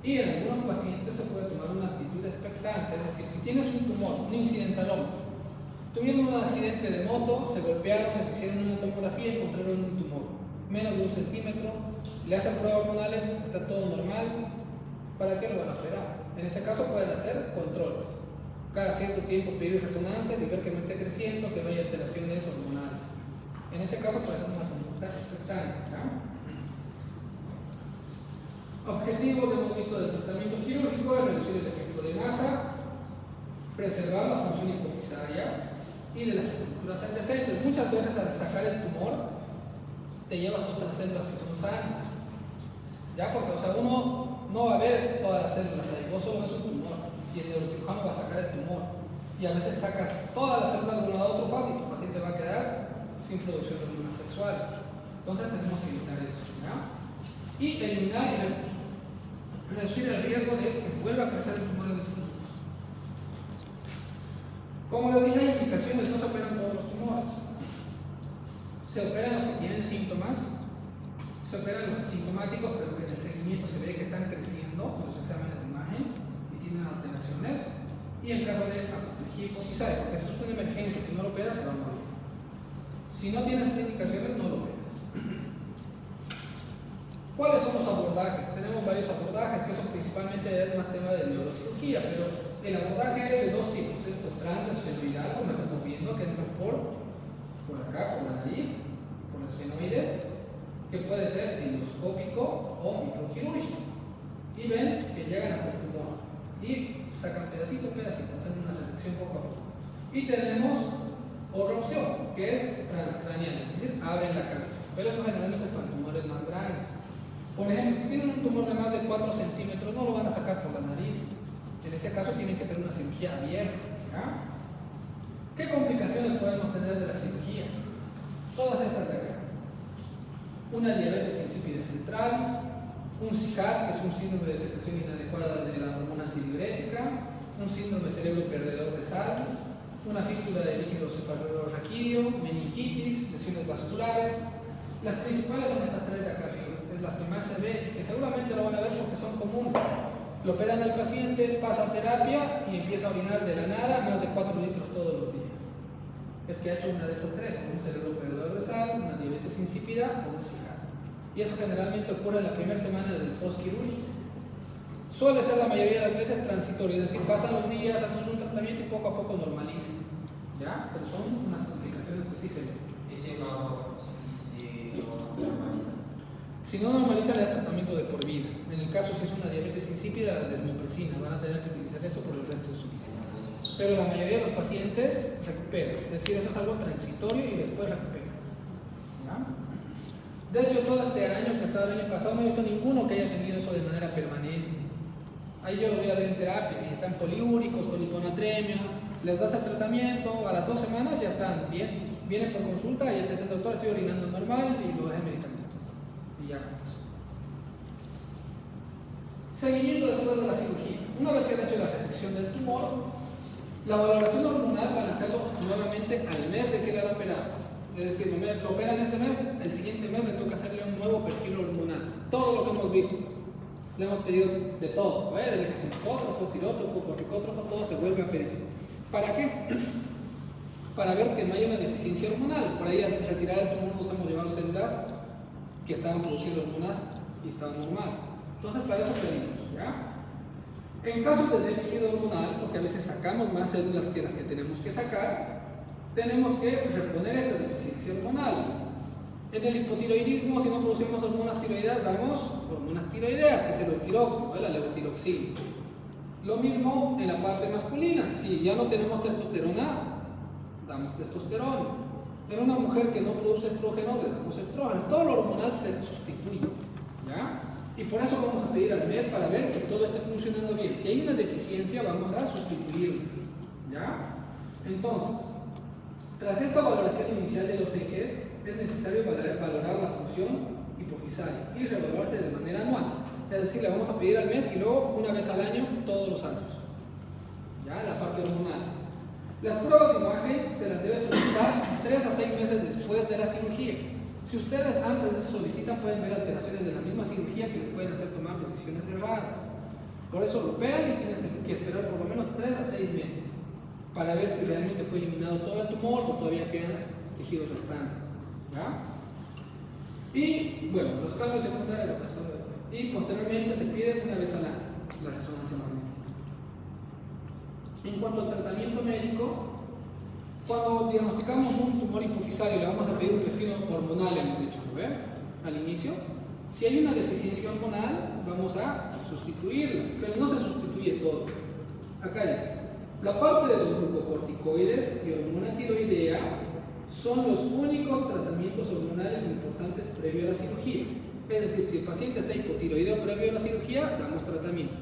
Y en algunos pacientes se puede tomar una actitud expectante, es decir, si tienes un tumor, un incidentaloma, tuvieron un accidente de moto, se golpearon, les hicieron una tomografía y encontraron un tumor, menos de 1 centímetro, le hacen pruebas hormonales, está todo normal, ¿para qué lo van a operar? En ese caso pueden hacer controles. Cada cierto tiempo pedir resonancias y ver que no esté creciendo, que no haya alteraciones hormonales. En ese caso puede ser una conducta expectante. Objetivos de movimiento del tratamiento quirúrgico es reducir el efecto de masa, preservar la función hipofisaria y de las estructuras adyacentes. Muchas veces al sacar el tumor te llevas otras células que son sanas, ¿ya? Porque, o sea, uno no va a ver todas las células ahí, vos solo ves un tumor y el neurocirujano va a sacar el tumor y a veces sacas todas las células de un lado a otro fácil y tu paciente va a quedar sin producción de hormonas sexuales. Entonces tenemos que evitar eso, ¿ya? Y eliminar y reducir el riesgo de que vuelva a crecer el tumor en el futuro. Como les dije, hay indicaciones, no se operan todos los tumores. Se operan los que tienen síntomas, se operan los asintomáticos, pero que en el seguimiento se ve que están creciendo con los exámenes de imagen y tienen alteraciones. Y en caso de apoplegia hipofisaria, porque esto es una emergencia, si no lo operas se va a morir. Si no tienes esas indicaciones, no lo operas. ¿Cuáles son los abordajes? Tenemos varios abordajes que son principalmente más tema de neurocirugía, pero el abordaje es de dos tipos: por transaccionalidad, como estamos viendo, que entra por acá, por la nariz, por los senoides, que puede ser endoscópico o microquirúrgico. Y ven que llegan sacan pedacito a pedacito, hacen una resección poco a poco. Y tenemos otra opción, que es transcraneal, es decir, abren la cabeza. Pero eso generalmente es para tumores más grandes. Por ejemplo, si tienen un tumor de más de 4 centímetros, no lo van a sacar por la nariz. En ese caso tienen que ser una cirugía abierta. ¿Ya? ¿Qué complicaciones podemos tener de las cirugías? Todas estas de acá. Una diabetes insípida central, un SIHAT, que es un síndrome de secreción inadecuada de la hormona antidiurética, un síndrome de cerebro perdedor de sal, una fístula de líquido cefalorraquídeo, meningitis, lesiones vasculares. Las principales son estas tres de acá arriba, es las que más se ve, que seguramente lo van a ver porque son comunes. Lo operan al paciente, pasa a terapia y empieza a orinar de la nada más de 4 litros todos los días. Es que ha hecho una de esas tres, un cerebro perdedor de sal, una diabetes insípida o un SIHAT. Y eso generalmente ocurre en la primera semana del postquirúrgico. Suele ser la mayoría de las veces transitorio, es decir, pasan los días, hacen un tratamiento y poco a poco normalizan. ¿Ya? Pero son unas complicaciones que sí se ven. Y si no normaliza. Si no normaliza, le das tratamiento de por vida. En el caso, si es una diabetes insípida, desmopresina, van a tener que utilizar eso por el resto de su vida. Pero la mayoría de los pacientes recuperan, es decir, eso es algo transitorio y después recuperan. ¿Ya? De hecho, todo este año que estaba el año pasado, no he visto ninguno que haya tenido eso de manera permanente. Ahí yo lo voy a ver en terapia, y están poliúricos, con hiponatremia, les das el tratamiento, a las 2 semanas ya están bien. Vienen por consulta y ya te dicen, doctor, estoy orinando normal y lo dejé medicamento. Y ya con eso. Seguimiento después de la cirugía. Una vez que han hecho la resección del tumor, la valoración hormonal van a hacerlo nuevamente al mes de que le han operado. Es decir, lo operan este mes, el siguiente mes le toca hacerle un nuevo perfil hormonal. Todo lo que hemos visto. Le hemos pedido de todo, desde que sinocótrofo, tirótrofo, corticótrofo, todo se vuelve a pedir. ¿Para qué? Para ver que no hay una deficiencia hormonal. Por ahí al retirar el tumor nos hemos llevado células que estaban produciendo hormonas y estaban normal. Entonces para eso pedimos, ¿ya? En casos de déficit hormonal, porque a veces sacamos más células que las que tenemos que sacar, tenemos que reponer esta deficiencia hormonal. En el hipotiroidismo, si no producimos hormonas tiroideas, damos hormonas tiroideas, que es el eutiroxina, la levotiroxina. Lo mismo en la parte masculina, si ya no tenemos testosterona, damos testosterona. En una mujer que no produce estrógeno, le damos estrógeno. Todo lo hormonal se sustituye, ¿ya? Y por eso vamos a pedir al mes para ver que todo esté funcionando bien. Si hay una deficiencia, vamos a sustituirla, ¿ya? Entonces, tras esta valoración inicial de los ejes, es necesario valorar la función hipofisaria y reevaluarse de manera anual. Es decir, le vamos a pedir al mes y luego una vez al año, todos los años. ¿Ya? La parte hormonal. Las pruebas de imagen se las debe solicitar 3 a 6 meses después de la cirugía. Si ustedes antes de solicitan, pueden ver alteraciones de la misma cirugía que les pueden hacer tomar decisiones erradas. Por eso lo operan y tienes que esperar por lo menos 3 a 6 meses para ver si realmente fue eliminado todo el tumor o todavía quedan tejidos restantes. ¿Ya? Y bueno, los cambios secundarios y posteriormente se pide una vez al año la resonancia magnética. En cuanto al tratamiento médico, cuando diagnosticamos un tumor hipofisario le vamos a pedir un perfil hormonal, hemos dicho, ¿ver? Al inicio. Si hay una deficiencia hormonal, vamos a sustituirla, pero no se sustituye todo. Acá dice, la parte de los glucocorticoides y hormona tiroidea son los únicos tratamientos hormonales importantes previo a la cirugía. Es decir, si el paciente está hipotiroideo previo a la cirugía, damos tratamiento.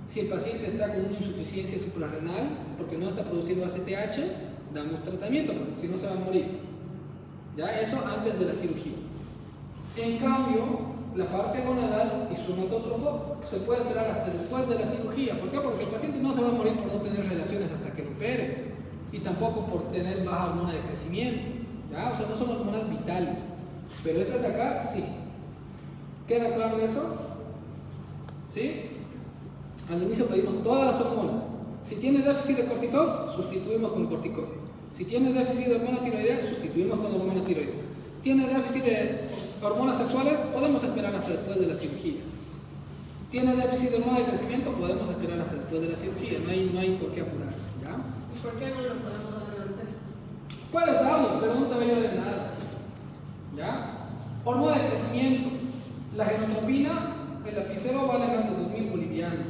Si el paciente está con una insuficiencia suprarrenal, porque no está produciendo ACTH, damos tratamiento, porque si no se va a morir. Ya, eso antes de la cirugía. En cambio, la parte gonadal y somatótrofo se puede esperar hasta después de la cirugía. ¿Por qué? Porque el paciente no se va a morir por no tener relaciones hasta que lo opere. Y tampoco por tener baja hormona de crecimiento, ¿ya? O sea, no son hormonas vitales, pero estas de acá sí. ¿Queda claro eso? ¿Sí? Al inicio pedimos todas las hormonas. Si tiene déficit de cortisol, sustituimos con corticoide. Si tiene déficit de hormona tiroidea, sustituimos con hormona tiroidea. Tiene déficit de hormonas sexuales, podemos esperar hasta después de la cirugía. Tiene déficit de hormona de crecimiento, podemos esperar hasta después de la cirugía. No hay por qué apurarse, ¿ya? ¿Por qué no lo podemos dar antes? Puedes darlo, pero no te va a ayudar en nada. ¿Ya? Hormona de crecimiento. La genotropina, el lapicero vale más de 2.000 bolivianos.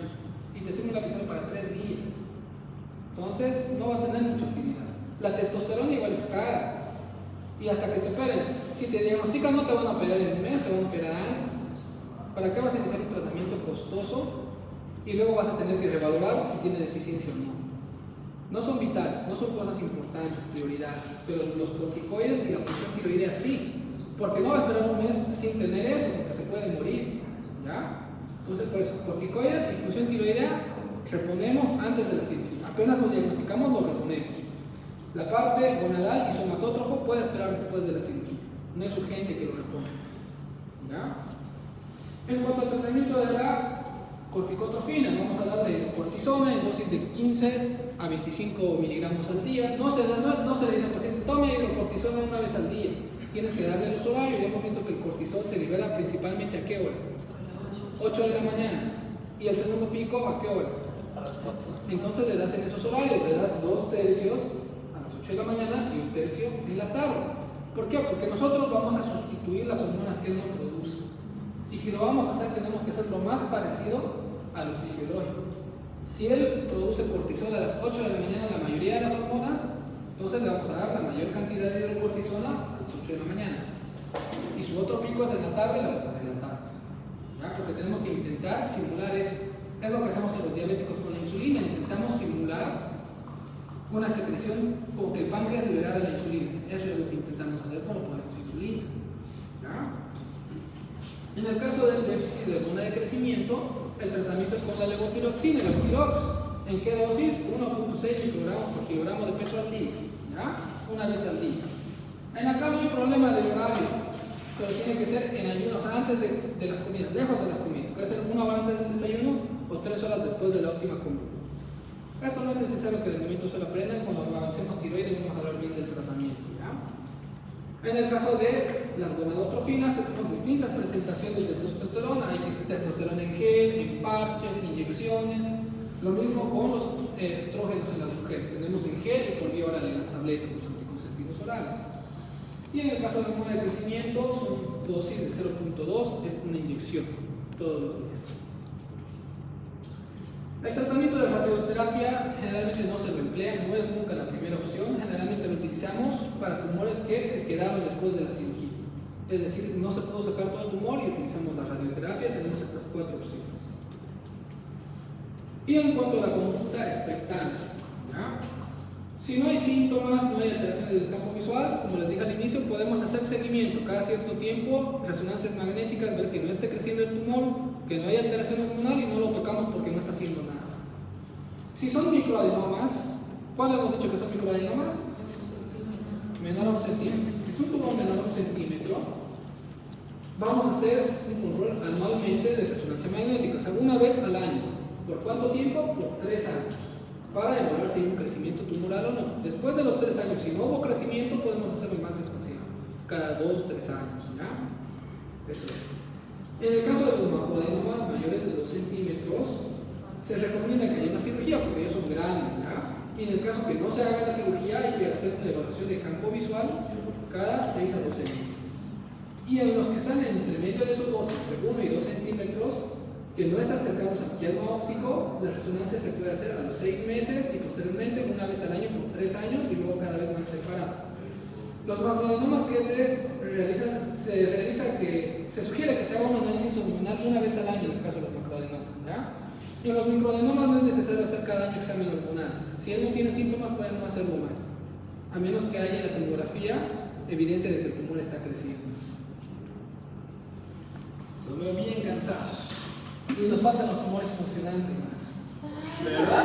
Y te sirve un lapicero para 3 días. La testosterona igual es cara. Y hasta que te operen, si te diagnostican no te van a operar en un mes, te van a operar antes. ¿Para qué vas a iniciar un tratamiento costoso y luego vas a tener que revalorar si tiene deficiencia o no? No son vitales, no son cosas importantes, prioridades, pero los corticoides y la función tiroidea sí, porque no va a esperar un mes sin tener eso, porque se puede morir, ¿ya? Entonces, por eso, corticoides y función tiroidea reponemos antes de la cirugía. Apenas lo diagnosticamos, lo reponemos. La parte gonadal y somatótrofo puede esperar después de la cirugía, no es urgente que lo reponga, ¿ya? En cuanto al tratamiento de la corticotrofina, vamos a darle cortisona en dosis de 15 a 25 miligramos al día. No se le dice al paciente, tome hidrocortisona una vez al día. Tienes que darle los horarios. Ya hemos visto que el cortisol se libera principalmente ¿a qué hora? 8 de la mañana. ¿Y el segundo pico a qué hora? Entonces le das en esos horarios, le das 2 tercios a las 8 de la mañana y 1 tercio en la tarde. ¿Por qué? Porque nosotros vamos a sustituir las hormonas que él no produce. Y si lo vamos a hacer, tenemos que hacer lo más parecido a lo fisiológico. Si él produce cortisol a las 8 de la mañana, la mayoría de las hormonas, entonces le vamos a dar la mayor cantidad de hidrocortisona a las 8 de la mañana. Y su otro pico es en la tarde, la vamos a dar en la tarde. ¿Ya? Porque tenemos que intentar simular eso. Es lo que hacemos en los diabéticos con la insulina. Intentamos simular una secreción como que el páncreas liberara la insulina. Eso es lo que intentamos hacer cuando ponemos insulina. ¿Ya? En el caso del déficit de hormona de crecimiento, el tratamiento es con la levotiroxina, el Levotirox. ¿En qué dosis? 1.6 microgramos por kilogramo de peso al día, ¿ya? Una vez al día. En acá no hay problema del horario, pero tiene que ser en ayuno, o sea, antes de las comidas, lejos de las comidas. Puede ser 1 hora antes del desayuno o 3 horas después de la última comida. Esto no es necesario que el alimento se lo aprendan, cuando avancemos tiroides vamos a hablar bien del tratamiento, ¿ya? En el caso de las gonadotrofinas, tenemos distintas presentaciones de testosterona. Hay testosterona en gel, en parches, inyecciones. Lo mismo con los estrógenos en las mujeres. Tenemos en gel y por vía oral en las tabletas, los anticonceptivos orales. Y en el caso de hormona de crecimiento, son dosis de 0.2, es una inyección todos los días. El tratamiento de radioterapia generalmente no se lo emplea, no es nunca la primera opción. Generalmente lo utilizamos para tumores que se quedaron después de la cirugía. Es decir, no se pudo sacar todo el tumor y utilizamos la radioterapia. Tenemos estas 4 opciones. Y en cuanto a la conducta expectante, ¿ya? Si no hay síntomas, no hay alteraciones del campo visual, como les dije al inicio, podemos hacer seguimiento cada cierto tiempo, resonancias magnéticas, ver que no esté creciendo el tumor, que no hay alteración hormonal y no lo tocamos porque no está haciendo nada. Si son microadenomas, ¿cuándo hemos dicho que son microadenomas? Menor a 1 centímetro. Si es un tumor menor a 1 centímetro, vamos a hacer un control anualmente de resonancia magnética, o sea, una vez al año. ¿Por cuánto tiempo? Por 3 años. Para evaluar si hay un crecimiento tumoral o no. Después de los 3 años, si no hubo crecimiento, podemos hacerlo más espaciado. Cada 2 o 3 años, ¿ya? Eso es. En el caso de los macroadenomas mayores de 2 centímetros, se recomienda que haya una cirugía porque ellos son grandes, ¿ya? Y en el caso que no se haga la cirugía, hay que hacer una evaluación de campo visual cada 6 a 12 meses. Y en los que están entre medio de esos dos, entre 1 y 2 centímetros, que no están cercanos al quiasma óptico, la resonancia se puede hacer a los 6 meses y posteriormente una vez al año por 3 años y luego cada vez más separado. Los macroadenomas que se sugiere que se haga un análisis hormonal una vez al año en el caso de los macroadenomas, ¿ya? Y en los microadenomas no es necesario hacer cada año examen hormonal. Si él no tiene síntomas, puede no hacerlo más, a menos que haya en la tomografía evidencia de que el tumor está creciendo. Los veo bien cansados. Y nos faltan los tumores funcionantes más. ¿Verdad?